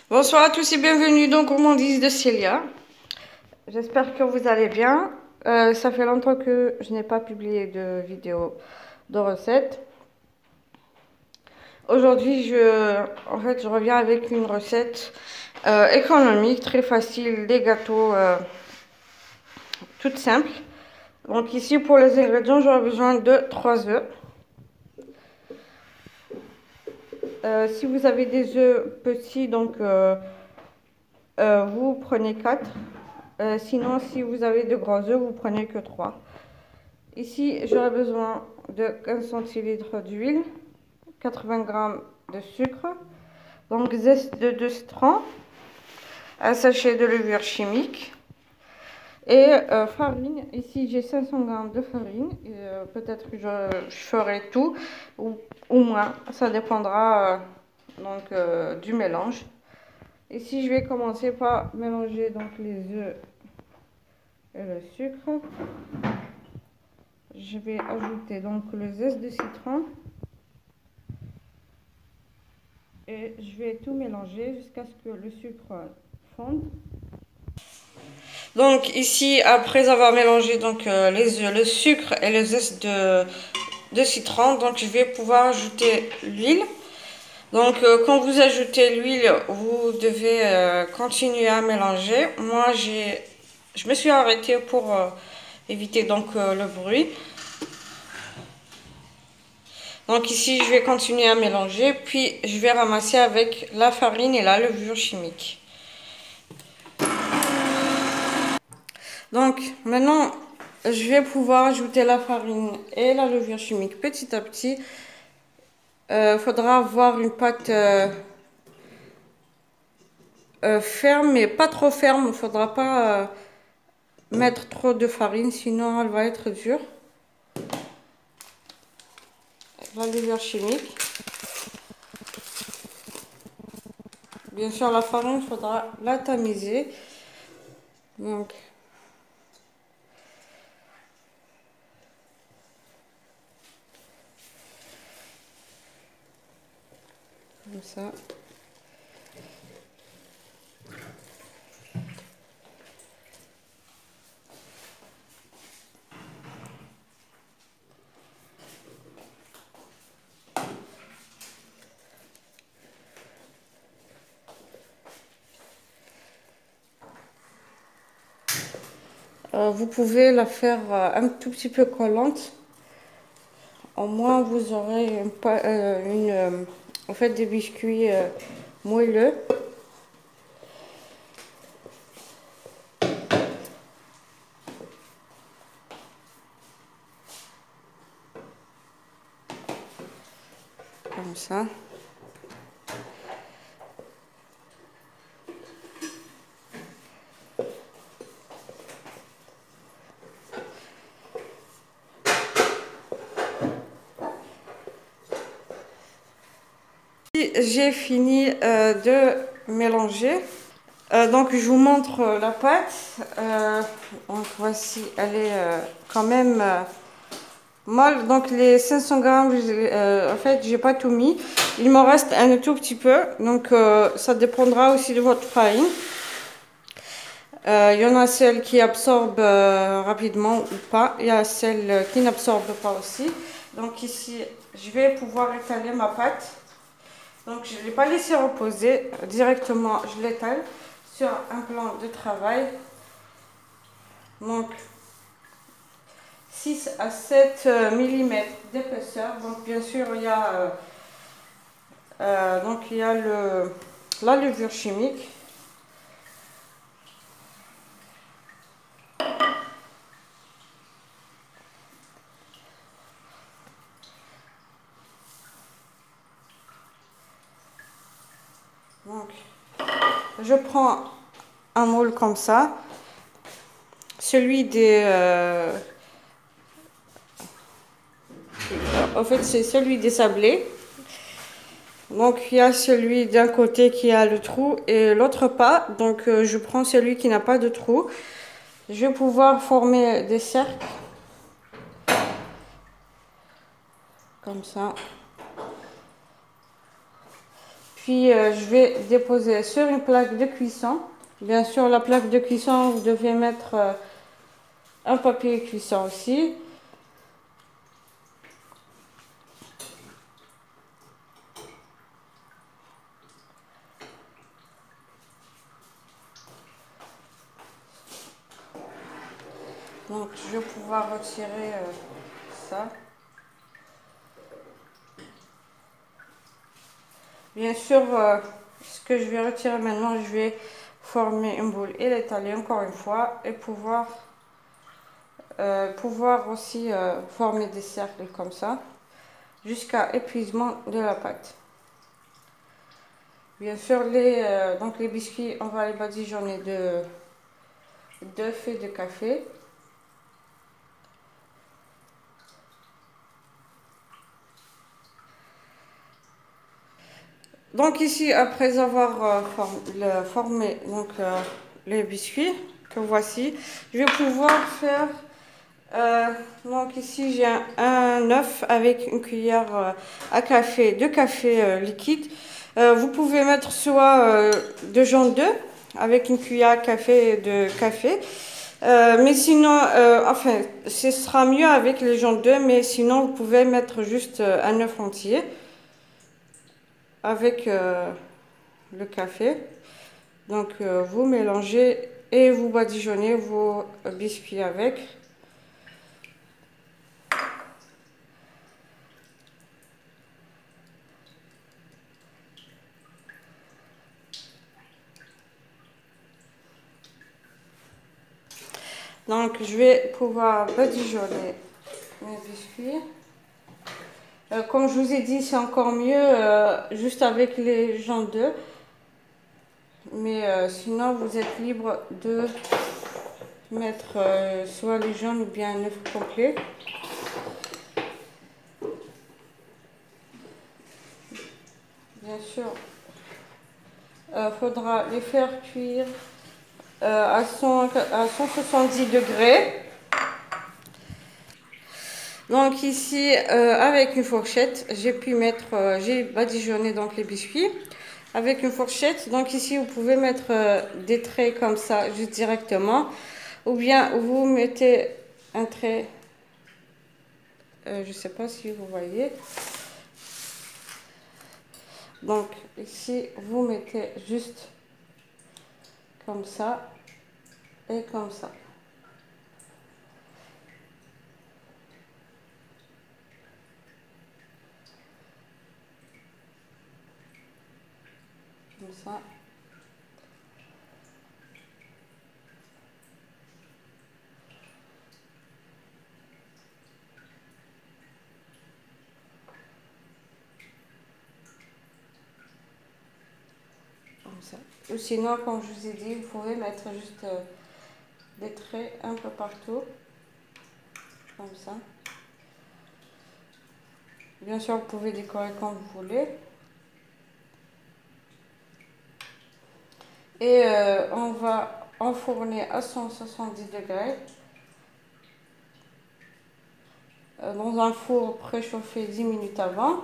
Bonsoir à tous et bienvenue dans Gourmandise de Célia. J'espère que vous allez bien. Ça fait longtemps que je n'ai pas publié de vidéo de recettes. Aujourd'hui, je reviens avec une recette économique, très facile, des gâteaux toutes simples. Donc ici, pour les ingrédients, j'aurai besoin de 3 œufs. Si vous avez des œufs petits, vous prenez 4. Sinon, si vous avez de gros œufs, vous prenez que 3. Ici, j'aurai besoin de 15 centilitres d'huile, 80 g de sucre, donc zeste de 2 citrons, un sachet de levure chimique et farine. Ici, j'ai 500 g de farine. Peut-être que je ferai tout ou moins, ça dépendra du mélange. Ici, je vais commencer par mélanger donc les œufs et le sucre. Je vais ajouter donc le zeste de citron et je vais tout mélanger jusqu'à ce que le sucre fonde. Donc ici, après avoir mélangé les œufs, le sucre et le zeste de citron, donc je vais pouvoir ajouter l'huile. Donc quand vous ajoutez l'huile, vous devez continuer à mélanger. Moi, je me suis arrêtée pour éviter le bruit. Donc ici, je vais continuer à mélanger, puis je vais ramasser avec la farine et la levure chimique. Donc maintenant, je vais pouvoir ajouter la farine et la levure chimique petit à petit. Faudra avoir une pâte ferme, mais pas trop ferme. Il ne faudra pas mettre trop de farine, sinon elle va être dure. La levure chimique. Bien sûr, la farine, il faudra la tamiser. Donc, comme ça. Vous pouvez la faire un tout petit peu collante. Au moins, vous aurez en fait des biscuits moelleux. Comme ça. J'ai fini de mélanger. Donc je vous montre la pâte. Donc voici, elle est quand même molle. Donc les 500 grammes, en fait, j'ai pas tout mis. Il m'en reste un tout petit peu. Donc ça dépendra aussi de votre farine. Il y en a celles qui absorbent rapidement ou pas. Il y a celles qui n'absorbent pas aussi. Donc ici, je vais pouvoir étaler ma pâte. Donc je ne l'ai pas laissé reposer. Directement, je l'étale sur un plan de travail. Donc 6 à 7 mm d'épaisseur. Donc bien sûr, il y a, la levure chimique. Donc, je prends un moule comme ça, en fait c'est celui des sablés. Donc il y a celui d'un côté qui a le trou et l'autre pas. Donc je prends celui qui n'a pas de trou. Je vais pouvoir former des cercles comme ça. Puis je vais déposer sur une plaque de cuisson. Bien sûr, la plaque de cuisson, vous devez mettre un papier cuisson aussi. Donc je vais pouvoir retirer ça. Bien sûr, ce que je vais retirer maintenant, je vais former une boule et l'étaler encore une fois et pouvoir aussi former des cercles comme ça jusqu'à épuisement de la pâte. Bien sûr, donc les biscuits, on va les badigeonner de 2 feuilles de café. Donc ici, après avoir formé donc, les biscuits que voici, je vais pouvoir faire, donc ici j'ai un œuf avec une cuillère à café de café liquide. Vous pouvez mettre soit de jaune d'œuf avec une cuillère à café de café. Mais sinon, enfin, ce sera mieux avec les jaune d'œuf, mais sinon vous pouvez mettre juste un œuf entier avec le café. Donc vous mélangez et vous badigeonnez vos biscuits avec. Donc je vais pouvoir badigeonner mes biscuits. Comme je vous ai dit, c'est encore mieux juste avec les jaune d'œuf. Mais sinon, vous êtes libre de mettre soit les jaunes ou bien un œuf complet. Bien sûr, faudra les faire cuire à 170 degrés. Donc ici, avec une fourchette, j'ai badigeonné donc les biscuits avec une fourchette. Donc ici, vous pouvez mettre des traits comme ça, juste directement. Ou bien vous mettez un trait, je ne sais pas si vous voyez. Donc ici, vous mettez juste comme ça et comme ça. Comme ça. Comme ça. Ou sinon, comme je vous ai dit, vous pouvez mettre juste des traits un peu partout. Comme ça. Bien sûr, vous pouvez décorer comme vous voulez. Et on va enfourner à 170 degrés dans un four préchauffé 10 minutes avant.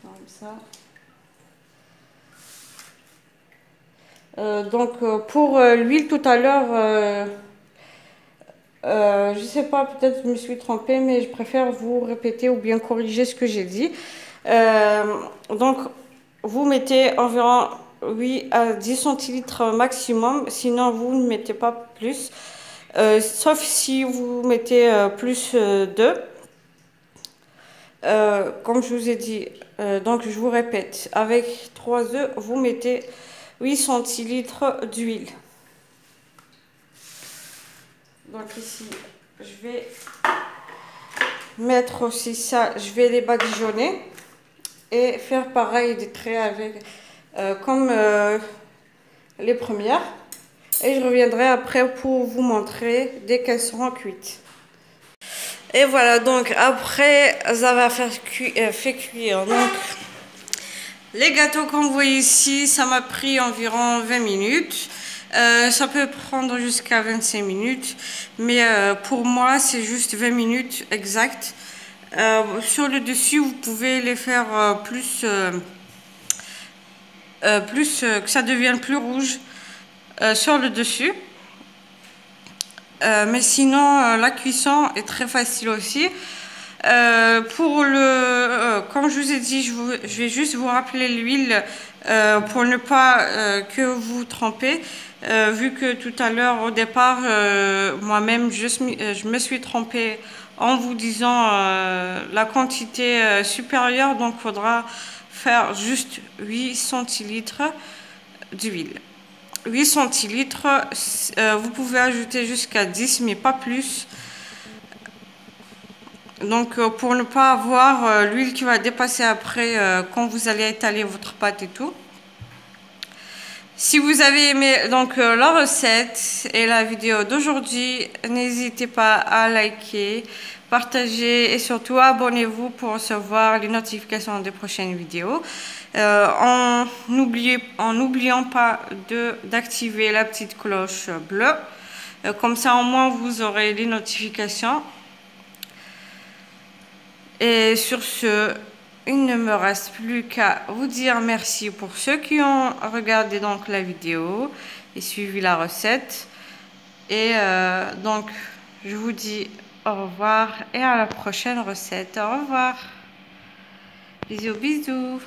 Comme ça. Donc pour l'huile tout à l'heure, je sais pas, peut-être je me suis trompée, mais je préfère vous répéter ou bien corriger ce que j'ai dit. Donc vous mettez environ 8 à 10 centilitres maximum, sinon vous ne mettez pas plus, sauf si vous mettez plus d'œufs. Comme je vous ai dit, donc je vous répète, avec 3 œufs, vous mettez 8 centilitres d'huile. Donc ici, je vais mettre aussi ça, je vais les badigeonner et faire pareil des traits avec, comme les premières. Et je reviendrai après pour vous montrer dès qu'elles seront cuites. Et voilà, donc après avoir fait cuire donc, les gâteaux comme vous voyez ici, ça m'a pris environ 20 minutes. Ça peut prendre jusqu'à 25 minutes, mais pour moi, c'est juste 20 minutes exact. Sur le dessus, vous pouvez les faire que ça devienne plus rouge sur le dessus. Mais sinon, la cuisson est très facile aussi. Comme je vous ai dit, je vais juste vous rappeler l'huile pour ne pas que vous trempez. Vu que tout à l'heure, au départ, moi-même, je me suis trompée en vous disant la quantité supérieure. Donc, il faudra faire juste 8 centilitres d'huile. 8 centilitres, vous pouvez ajouter jusqu'à 10, mais pas plus. Donc pour ne pas avoir l'huile qui va dépasser après quand vous allez étaler votre pâte et tout. Si vous avez aimé donc la recette et la vidéo d'aujourd'hui, n'hésitez pas à liker, partager et surtout abonnez-vous pour recevoir les notifications des prochaines vidéos. En n'oubliant pas d'activer la petite cloche bleue. Comme ça au moins vous aurez les notifications. Et sur ce, il ne me reste plus qu'à vous dire merci pour ceux qui ont regardé donc la vidéo et suivi la recette. Et donc, je vous dis au revoir et à la prochaine recette. Au revoir. Bisous, bisous.